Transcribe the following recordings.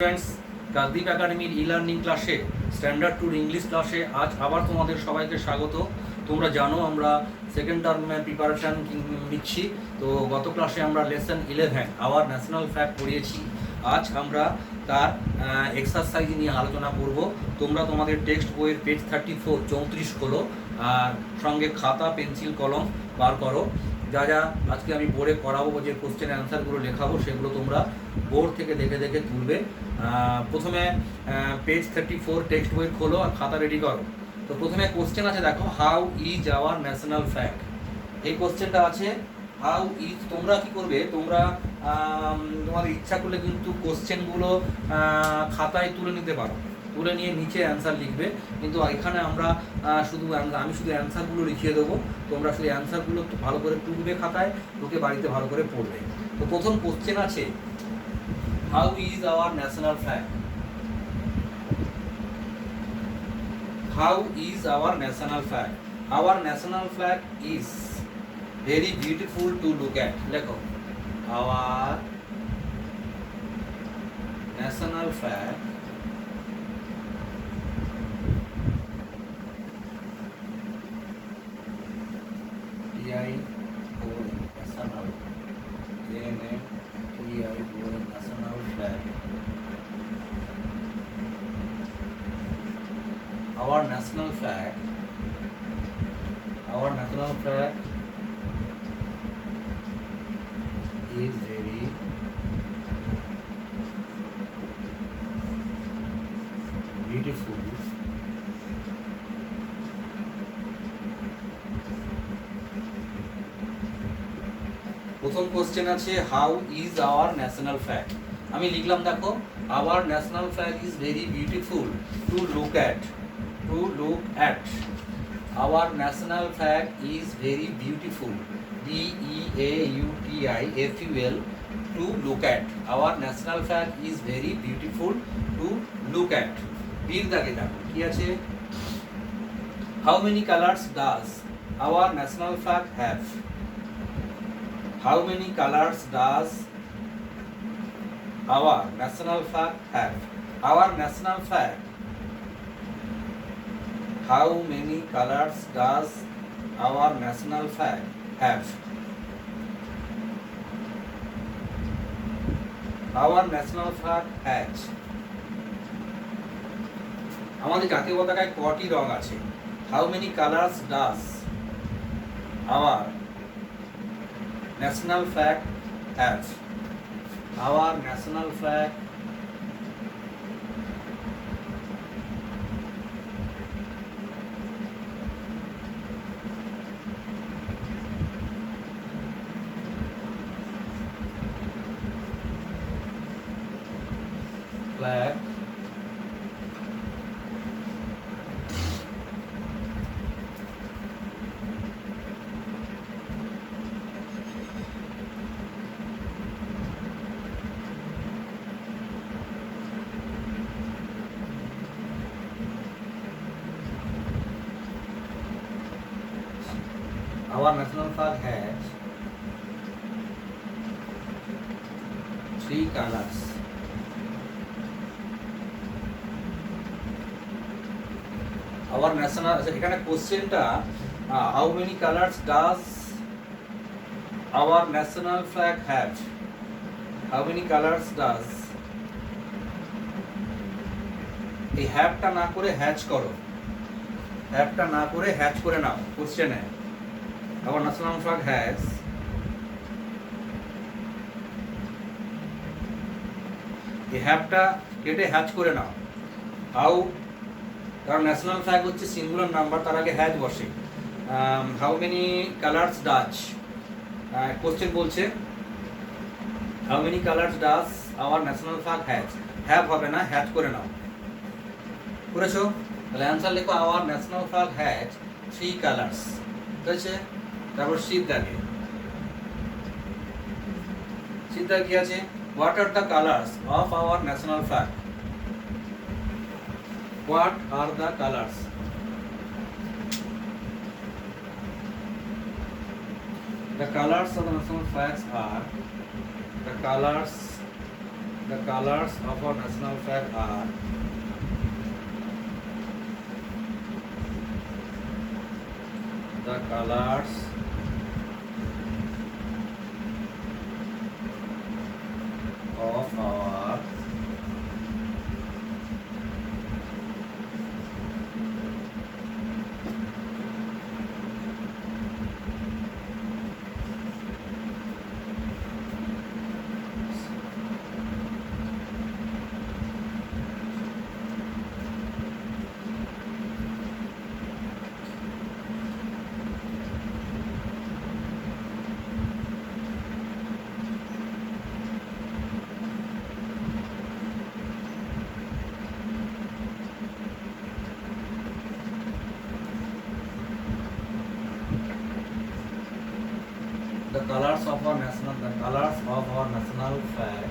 Friends, Kakdwip একাডেমির e learning ক্লাসে standard টুর English ক্লাসে আজ আবার তোমাদের সবাইকে স্বাগত। তোমরা জানো আমরা সেকেন্ড টার্মের প্রিপারেশান নিচ্ছি। তো গত ক্লাসে আমরা লেসন 11 আওয়ার ন্যাশনাল ফ্ল্যাগ পড়িয়েছি। আজ আমরা তার এক্সারসাইজ নিয়ে আলোচনা করব। তোমরা তোমাদের টেক্সট বইয়ের পেজ 34 খোলো আর সঙ্গে খাতা পেন্সিল কলম বার করো। যা যা আজকে আমি বোর্ডে করাবো, যে কোশ্চেন অ্যান্সারগুলো লেখাবো সেগুলো তোমরা বোর্ড থেকে দেখে দেখে তুলবে। প্রথমে পেজ 34 টেক্সট বই খোলো আর খাতা রেডি করো। তো প্রথমে কোশ্চেন আছে, দেখো, how is our national flag. এই কোশ্চেনটা আছে হাউ ইজ। তোমরা কি করবে, তোমরা তোমাদের ইচ্ছা করলে কিন্তু কোশ্চেনগুলো খাতায় তুলে নিতে পারো, তুলে নিয়ে নিচে অ্যান্সার লিখবে। কিন্তু এখানে আমরা আমি শুধু অ্যান্সারগুলো লিখিয়ে দেবো, তোমরা শুধু অ্যান্সারগুলো ভালো করে তুলবে খাতায়, ঢুকে বাড়িতে ভালো করে পড়বে। তো প্রথম কোশ্চেন আছে, how is our national flag. How is our national flag. Our national flag is very beautiful to look at. লেখো, our national flag national flag. Our national flag is very beautiful প্রথম question আছে, how is our national flag. আমি লিখলাম, দেখো, our national flag is very beautiful to look at. Our national flag is very beautiful, DEAUTIFUL, to look at. Our national flag is very beautiful to look at. বীর দাগে দেখো কি আছে, how many colours does our national flag have. How many colors does our national flag have? Our national flag. How many colors does our national flag have? Our national flag has. আমাদের জাতীয় পতাকায় কটি রং আছে? How many colors does our national flag have? Our national flag Our national flag has 3 colors. Our national, এখানে কোশ্চেনটা how many colors does our national flag have? How many colors does, এই হ্যাভটা না করে হ্যাচ করো, হ্যাভটা না করে hatch করে নাও কোশ্চেনে। Our national flag has এই হ্যাভটা কেটে হ্যাচ করে নাও। হাউ, কারণ ন্যাশনাল ফ্ল্যাগ হচ্ছে সিঙ্গুলার নাম্বার, তার আগে হ্যাজ বসে। How many colours does, question বলছে how many colours does our national flag has. Have হবে না, হ্যাজ করে নাও। করেছো? তাহলে অ্যান্সার লেখো, our national flag has 3 colours. ঠিক আছে? তারপর সিদ্ধাকে কি আছে, what are the colours of our national flag. What are the colours. The colors of the national flags are, the colors The colors of our national flag are the colors of our the colors of our national flag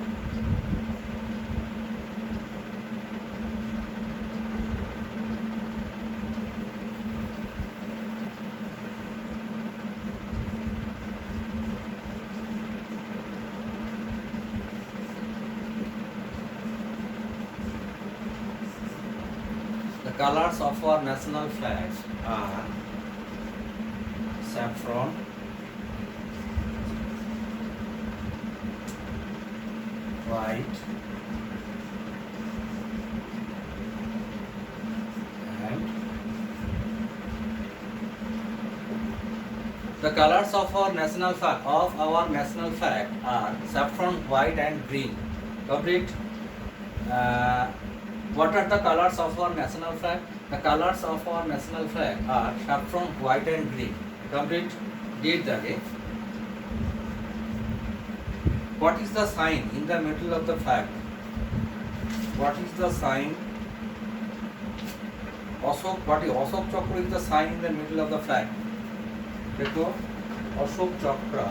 the colors of our national flag are saffron, white, and the colors of our national flag are saffron, white, and green. Complete. What are the colors of our national flag? The colors of our national flag are saffron, white, and green. Complete. Did that. What is the sign in the middle of the flag? What is the sign? Ashok Chakra is the sign in the middle of the flag. देखो Ashok Chakra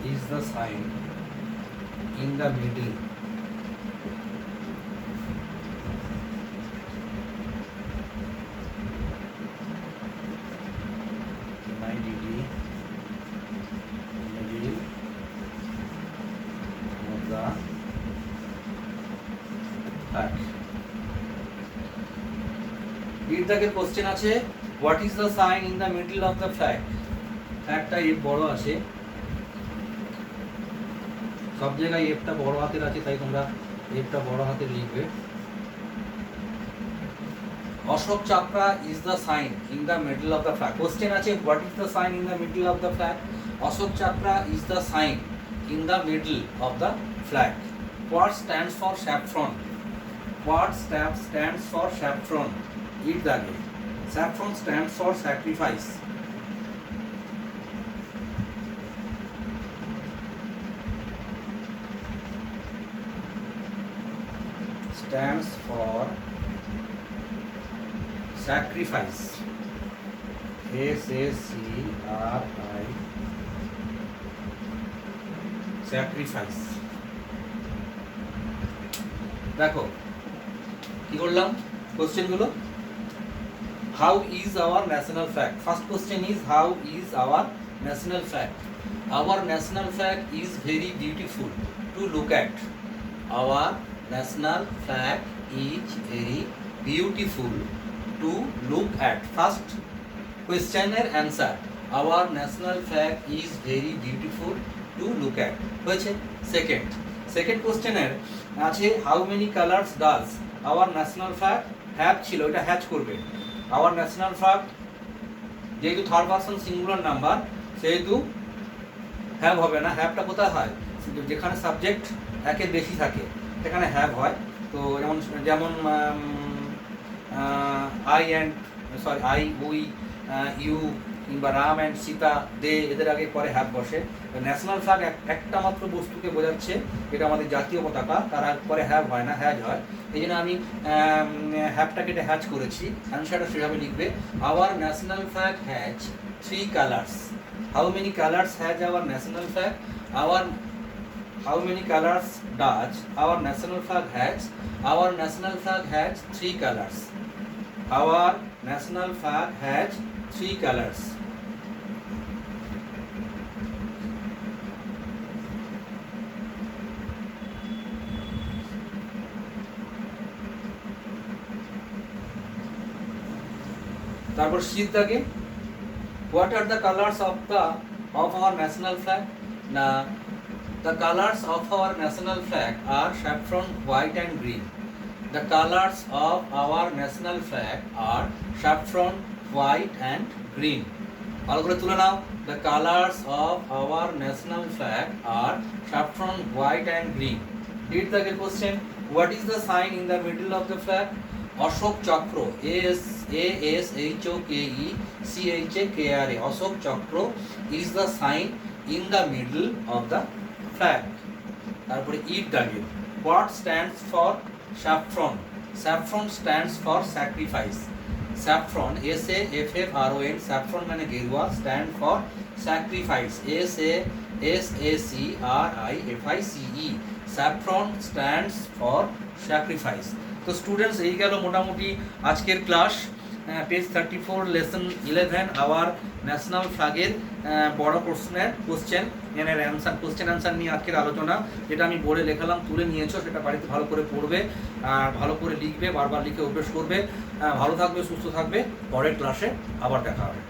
is the sign in the middle of the flag. বিদ্যাকের question আছে what is the sign in the middle of the flag. ফ্ল্যাগটা F বড় আছে, সব জায়গায় এফটা বড় হাতের আছে, তাই তোমরা এফটা বড় হাতের লিখবে। Ashok Chakra is the sign in the middle of the flag. Question আছে what is the sign in the middle of the flag. Ashok Chakra is the sign in the middle of the flag. What stands for saffron? What stands for saffron? Eat that way. Saffron stands for sacrifice. Stands for sacrifice. S-A-C-R-I. Sacrifice. দেখো কি করলাম question গুলো। How is our national flag? First question is how is our national flag? Our national flag is very beautiful to look at. Our national flag is very beautiful to look at. First questioner answer. Our national flag is very beautiful to look at. হয়েছে। second questioner আছে how many colors does our national flag have? ছিল, এটা hatch করবে। Hour national flag যেহেতু third person singular number সেহেতু have হবে না। হ্যাভটা কোথায় হয়? যেখানে সাবজেক্ট একের বেশি থাকে সেখানে হ্যাভ হয়। তো যেমন আই, উই, ইউ, কিংবা রাম অ্যান্ড সীতা দে এদের আগে পরে হ্যাভ বসে। ন্যাশনাল ফ্ল্যাগ একটা মাত্র বস্তুকে বোঝাচ্ছে, এটা আমাদের জাতীয় পতাকা, তার পরে হ্যাভ হয় না, হ্যাজ হয়। এই জন্য আমি হ্যাভটাকে এটা হ্যাজ করেছি। অ্যান্সারটা সেভাবে লিখবে, hour national flag has 3 colours. How many colours has hour national flag? How many colors does our national flag has? Our national flag has 3 colors. Our national flag has 3 colors. তারপর শীত দাগে, what are the colors of our national flag? না, the colors of our national flag are saffron, white and green. The colors of our national flag are saffron, white and green. ভালো করে তুলে নাও, the colors of our national flag are saffron, white and green. Read the question, what is the sign in the middle of the flag? Ashok চক্র, ASHOKECHAKRA, Ashok চক্র is the sign in the middle of the flag. তারপরে ঈদ দাগে, what stands for saffron? Saffron stands for sacrifice. Saffron, SAFFRON, saffron মানে গেরুয়া, stand for sacrifice, SACRIFICE, saffron stands for sacrifice. তো students, এই গেল মোটামুটি আজকের class. Page 34 lesson 11 our national ফ্ল্যাগের বড় প্রশ্নের কোশ্চেন এর অ্যান্সার, কোশ্চেন অ্যান্সার নিয়ে আজকের আলোচনা। যেটা আমি বোর্ডে লেখালাম, তুলে নিয়েছো, সেটা বাড়িতে ভালো করে পড়বে, ভালো করে লিখবে, বারবার লিখে অভ্যেস করবে। ভালো থাকবে, সুস্থ থাকবে, পরের ক্লাসে আবার দেখা হবে।